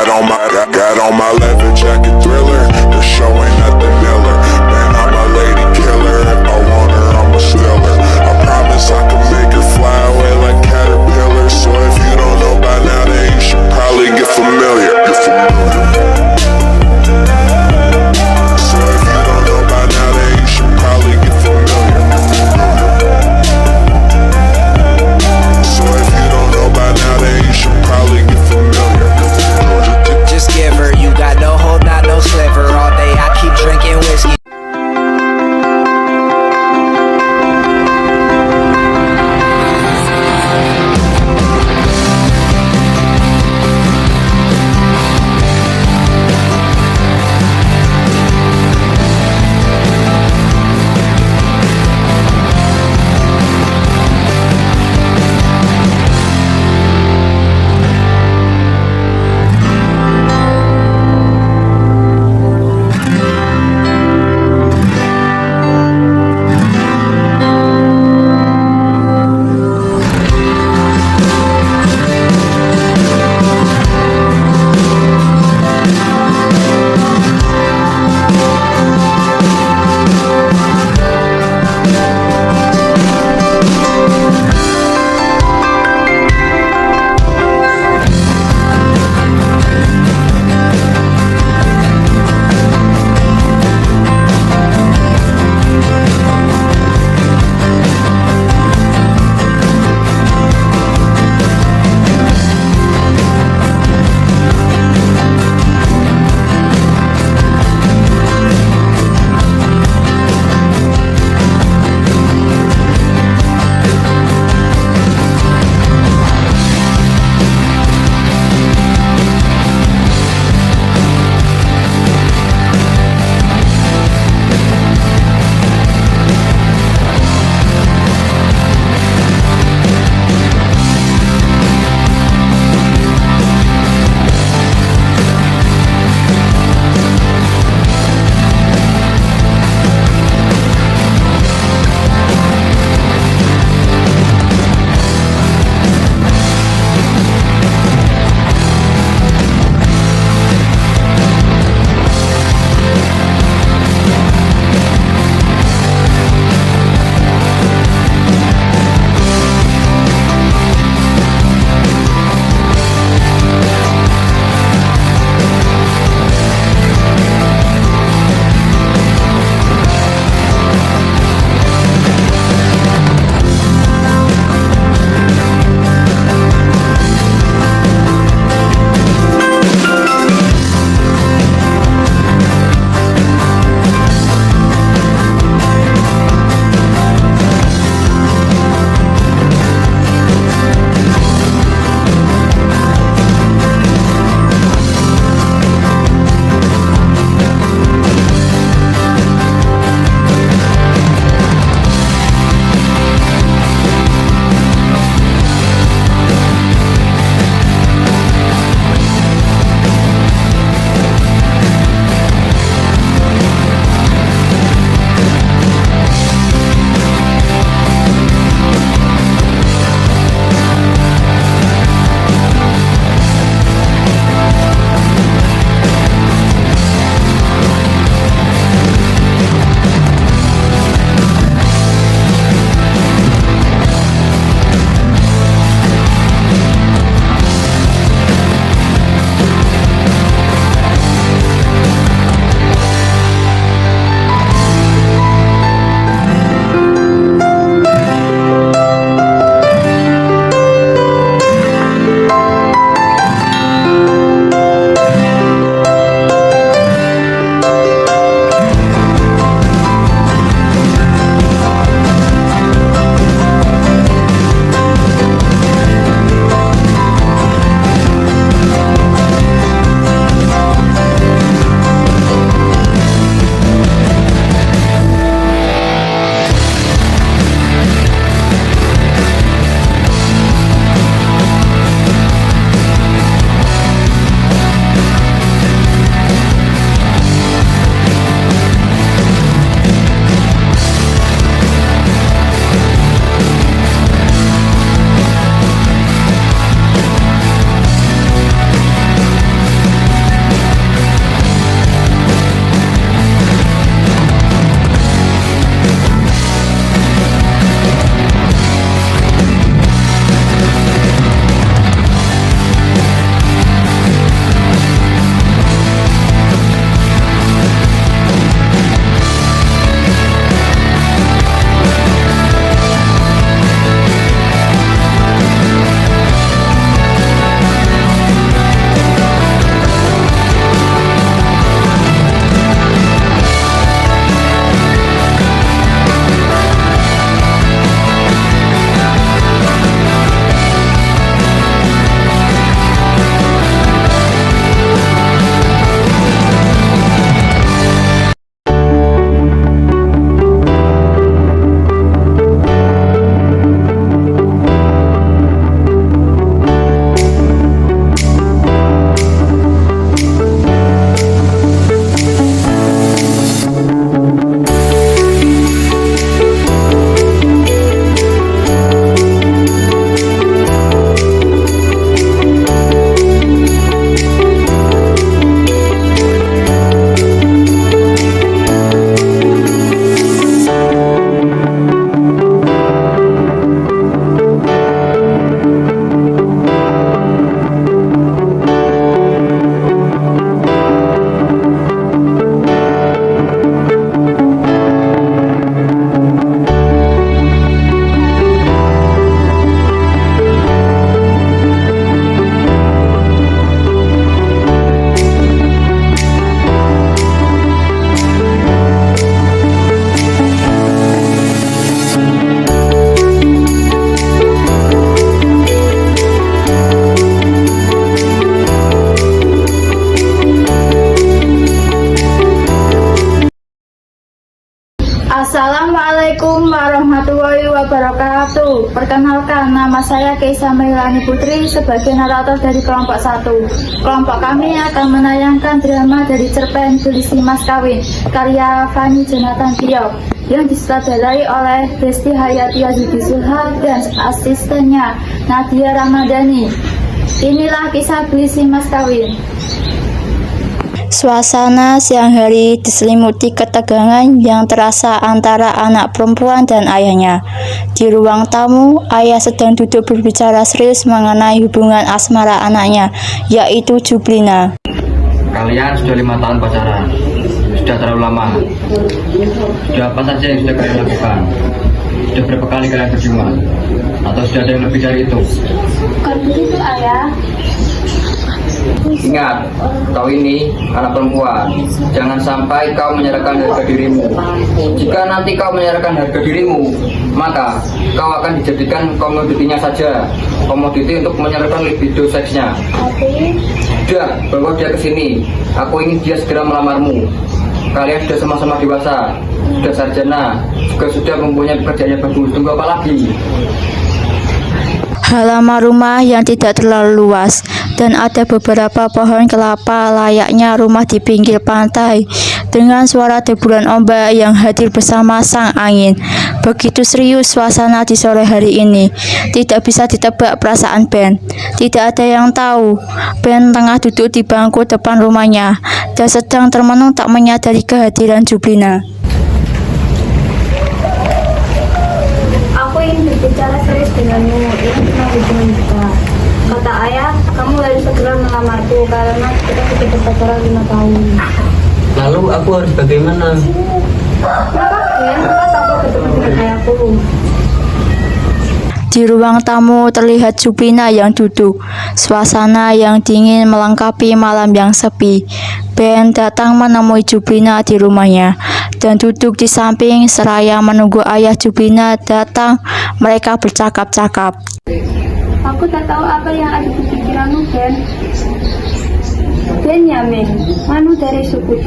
got on my leather jacket Thriller. The show ain't nothing iller. Man, I'm a lady killer. If I want her, I'ma steal her. I promise I can make her fly away like caterpillars. So if you don't know by now, then you should probably get familiar. So if you don't know by now, then you should probably get familiar. So if you don't know by now, then you should probably get familiar. Just give her, you got no hold, not no sliver. All day I keep drinking Assalamualaikum warahmatullahi wabarakatuh. Perkenalkan, nama saya Keisa Mailani Putri sebagai narator dari kelompok 1. Kelompok kami akan menayangkan drama dari cerpen Puisi Mas Kawin karya Fanny Jonathan Diop yang disutradarai oleh Desti Hayati Azubi Sulha dan asistennya Nadia Ramadhani. Inilah kisah Puisi Mas Kawin. Suasana siang hari diselimuti ketegangan yang terasa antara anak perempuan dan ayahnya. Di ruang tamu, ayah sedang duduk berbicara serius mengenai hubungan asmara anaknya, yaitu Jublina. Kalian sudah 5 tahun pacaran, sudah terlalu lama. Sudah apa saja yang sudah kalian lakukan? Sudah berapa kali kalian berjuang? Atau sudah ada yang lebih dari itu? Bukan begitu, ayah. Ingat, kau ini anak perempuan. Jangan sampai kau menyerahkan harga dirimu. Jika nanti kau menyerahkan harga dirimu, maka kau akan dijadikan komoditinya saja. Komoditi untuk menyerahkan libido seksnya. Sudah, bawa dia ke sini. Aku ingin dia segera melamarmu. Kalian sudah sama-sama dewasa, sudah sarjana, juga sudah mempunyai pekerjaan yang bagus. Tunggu apa lagi? Halaman rumah yang tidak terlalu luas dan ada beberapa pohon kelapa layaknya rumah di pinggir pantai dengan suara deburan ombak yang hadir bersama sang angin. Begitu serius suasana di sore hari ini. Tidak bisa ditebak perasaan Ben. Tidak ada yang tahu. Ben tengah duduk di bangku depan rumahnya dan sedang termenung tak menyadari kehadiran Jublina. Aku ingin berbicara serius denganmu. Ini tentang hubungan kita. Kata ayah, kamu harus segera melamarku karena kita sudah berpacaran 5 tahun. Lalu aku harus bagaimana? Kenapa aku ketemu dengan ayahku? Di ruang tamu terlihat Jublina yang duduk. Suasana yang dingin melengkapi malam yang sepi. Ben datang menemui Jublina di rumahnya dan duduk di samping seraya menunggu ayah Jublina datang. Mereka bercakap-cakap. Aku tak tahu apa yang ada di pikiranmu, Ben. Benyamin, Manu dari suku T,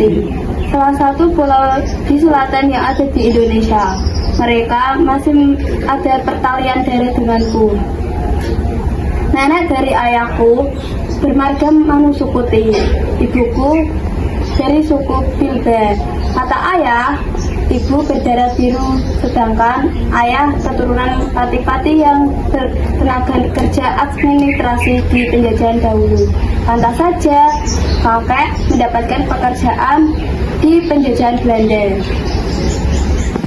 salah satu pulau di selatan yang ada di Indonesia. Mereka masih ada pertalian darah denganku. Nenek dari ayahku bermarga Manu suku T, ibuku dari suku Bilbe. Kata ayah, ibu berdarah biru, sedangkan ayah keturunan pati-pati yang bertenaga kerja administrasi di penjajahan dahulu. Pantas saja kakek mendapatkan pekerjaan di penjajahan Belanda.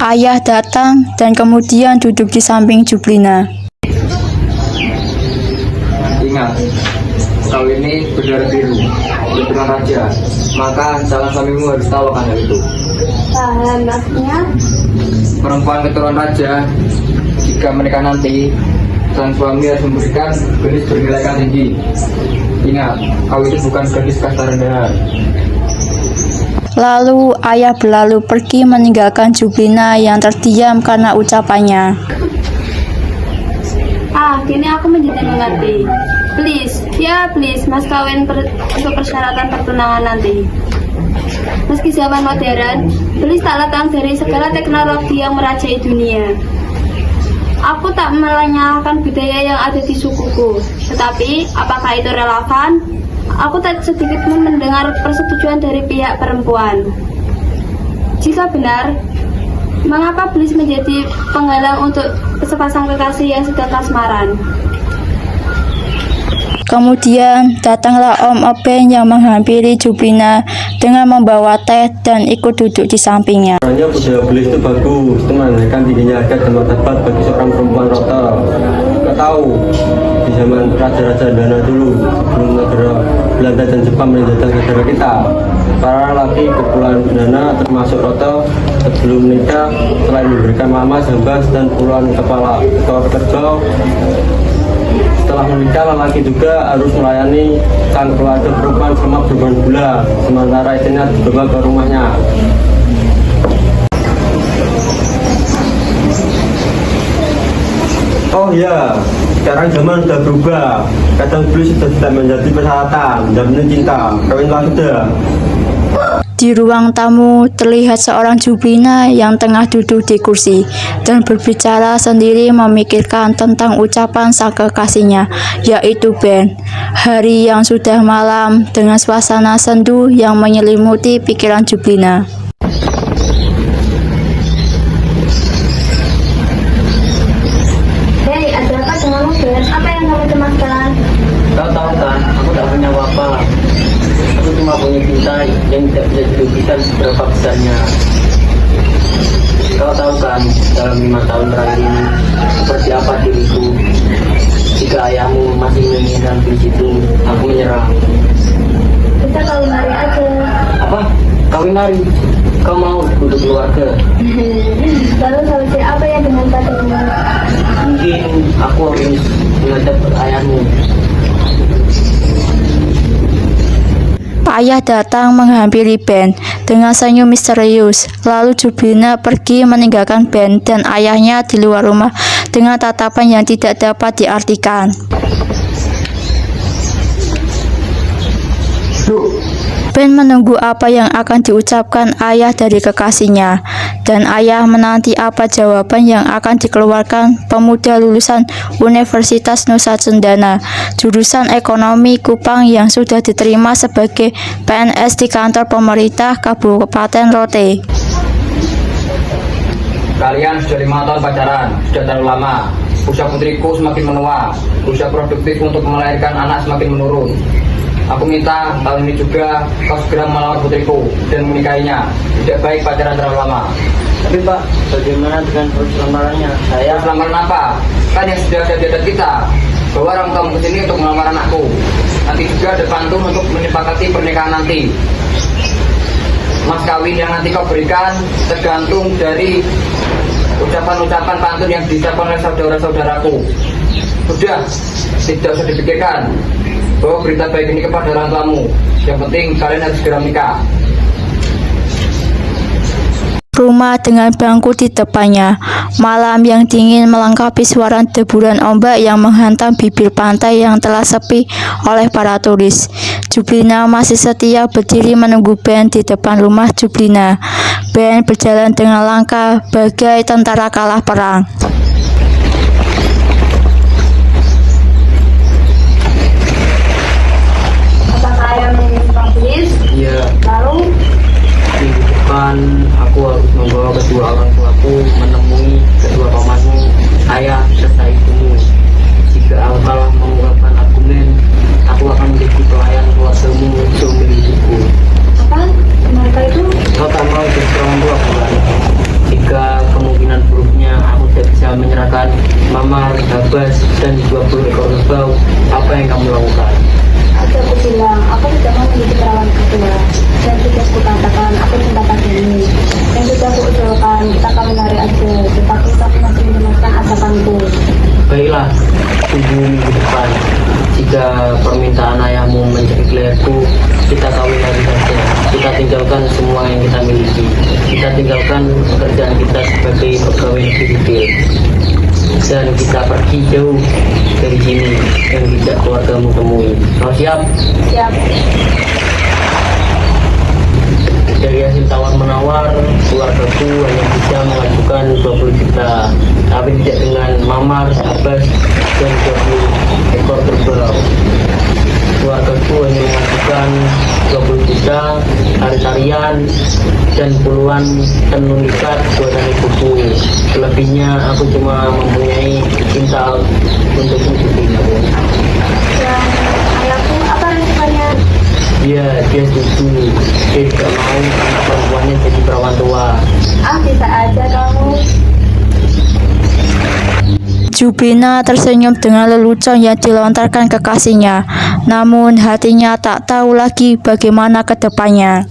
Ayah datang dan kemudian duduk di samping Jublina. Ingat, kau ini berdarah biru, keturunan raja. Maka calon suamimu harus tahu akan hal itu. Paham maksudnya? Perempuan keturunan raja, jika menikah nanti, sang suami harus memberikan gadis bernilai tinggi. Ingat, kau itu bukan gadis kasta rendahan. Lalu ayah berlalu pergi meninggalkan Jublina yang terdiam karena ucapannya. Kini aku menjadi mengerti. Please, please, mas kawin untuk persyaratan pertunangan nanti. Meski zaman modern, please tak lekang dari segala teknologi yang merajai dunia. Aku tak menyalahkan budaya yang ada di sukuku, tetapi apakah itu relevan? Aku tak sedikit pun mendengar persetujuan dari pihak perempuan. Jika benar, mengapa Bliss menjadi penghalang untuk sepasang kekasih yang sedang kasmaran? Kemudian datanglah Om Oben yang menghampiri Jublina dengan membawa teh dan ikut duduk di sampingnya. Sebenarnya budaya Bliss itu bagus, itu menandakan tingginya harga dan martabat bagi seorang perempuan rata. Kita tahu di zaman raja-raja Dana dulu, sebelum negara Belanda dan Jepang menjajah negara kita, para laki kepulauan Dana termasuk Roto sebelum menikah selain memberikan mama, jambas dan puluhan kepala pekerja, setelah menikah lelaki juga harus melayani sang keluarga perempuan selama berbulan-bulan, sementara istrinya dibawa ke rumahnya. Oh ya, sekarang zaman sudah berubah. Kadang Bliss sudah tidak menjadi persyaratan, jaminan cinta, kawinlah sudah. Di ruang tamu terlihat seorang Jublina yang tengah duduk di kursi dan berbicara sendiri memikirkan tentang ucapan sang kekasihnya, yaitu Ben. Hari yang sudah malam dengan suasana sendu yang menyelimuti pikiran Jublina. Hei, ada apa denganmu, Ben? Apa yang kamu cemaskan? Kau tahu kan, aku tak punya apa-apa. Aku cuma punya cinta yang tidak bisa dirugikan seberapa besarnya. Kau tahu kan, dalam 5 tahun terakhir ini, seperti apa diriku. Jika ayahmu masih menginginkan di situ, aku menyerah. Kita kawin hari aja. Apa? Kawin hari? Kau mau duduk keluarga? Lalu solusi apa yang dengan padamu? Mungkin aku harus menghadap ayahmu. Ayah datang menghampiri Ben dengan senyum misterius. Lalu Jublina pergi meninggalkan Ben dan ayahnya di luar rumah dengan tatapan yang tidak dapat diartikan. Ben menunggu apa yang akan diucapkan ayah dari kekasihnya, dan ayah menanti apa jawaban yang akan dikeluarkan pemuda lulusan Universitas Nusa Cendana, jurusan Ekonomi Kupang yang sudah diterima sebagai PNS di kantor pemerintah Kabupaten Rote. Kalian sudah 5 tahun pacaran, sudah terlalu lama. Usia putriku semakin menua, usia produktif untuk melahirkan anak semakin menurun. Aku minta tahun ini juga kau segera melamar putriku dan menikahinya. Tidak baik pacaran terlalu lama. Tapi Pak, bagaimana dengan proses lamarannya? Saya lamaran apa? Kan yang sudah ada di adat kita. Bawa orang kamu ke sini untuk melamar anakku. Nanti juga ada pantun untuk menyepakati pernikahan nanti. Mas kawin yang nanti kau berikan tergantung dari ucapan-ucapan pantun yang diucapkan oleh saudara-saudaraku. Sudah, tidak usah dipikirkan. Bawa berita baik ini kepada orang tuamu. Yang penting kalian harus segera menikah. Rumah dengan bangku di depannya. Malam yang dingin melengkapi suara deburan ombak yang menghantam bibir pantai yang telah sepi oleh para turis. Jublina masih setia berdiri menunggu Ben di depan rumah Jublina. Ben berjalan dengan langkah bagai tentara kalah perang. Apakah ayah menginginkan bis? Iya, Lalu, minggu depan aku harus membawa kedua orang tuaku menemui kedua pamanmu, ayah serta ibumu. Jika aku kalah mengungkapkan argumen, aku akan menjadi pelayan keluargamu seumur hidupku. apa? Mereka itu? Kau tak mau jadi orang tua bukan? Jika kemungkinan buruknya aku tidak bisa menyerahkan Mamar, Habas, dan 20 ekor kerbau, apa yang kamu lakukan? Tadi aku bilang, aku tidak mau menjadi perawan kedua. Dan sudah aku katakan, aku cinta padamu. Yang sudah aku usulkan, kita kawin hari aja. Tetapi aku masih menjelaskan ajakanku. Baiklah, tunggu minggu depan. Jika permintaan ayahmu mencari leherku, kita kawin hari saja. Kita tinggalkan semua yang kita miliki. Kita tinggalkan pekerjaan kita sebagai pegawai negeri sipil. Dan kita pergi jauh dari sini dan tidak keluargamu temui. Kau siap? Siap. Dari hasil tawar-menawar, keluargaku hanya bisa mengajukan 20 juta, tapi tidak dengan Mamar, Habas, dan 20 ekor kerbau. Keluargaku hanya mengajukan 20 juta, tari-tarian, dan puluhan tenun ikat buatan ibuku. Selebihnya aku cuma mempunyai cinta untuk Jublina. Dan ayahku, apa resikonya? Dia setuju. Dia tidak mau anak perempuannya jadi perawan tua. Ah, bisa aja kamu. Jublina tersenyum dengan lelucon yang dilontarkan kekasihnya. Namun hatinya tak tahu lagi bagaimana ke depannya.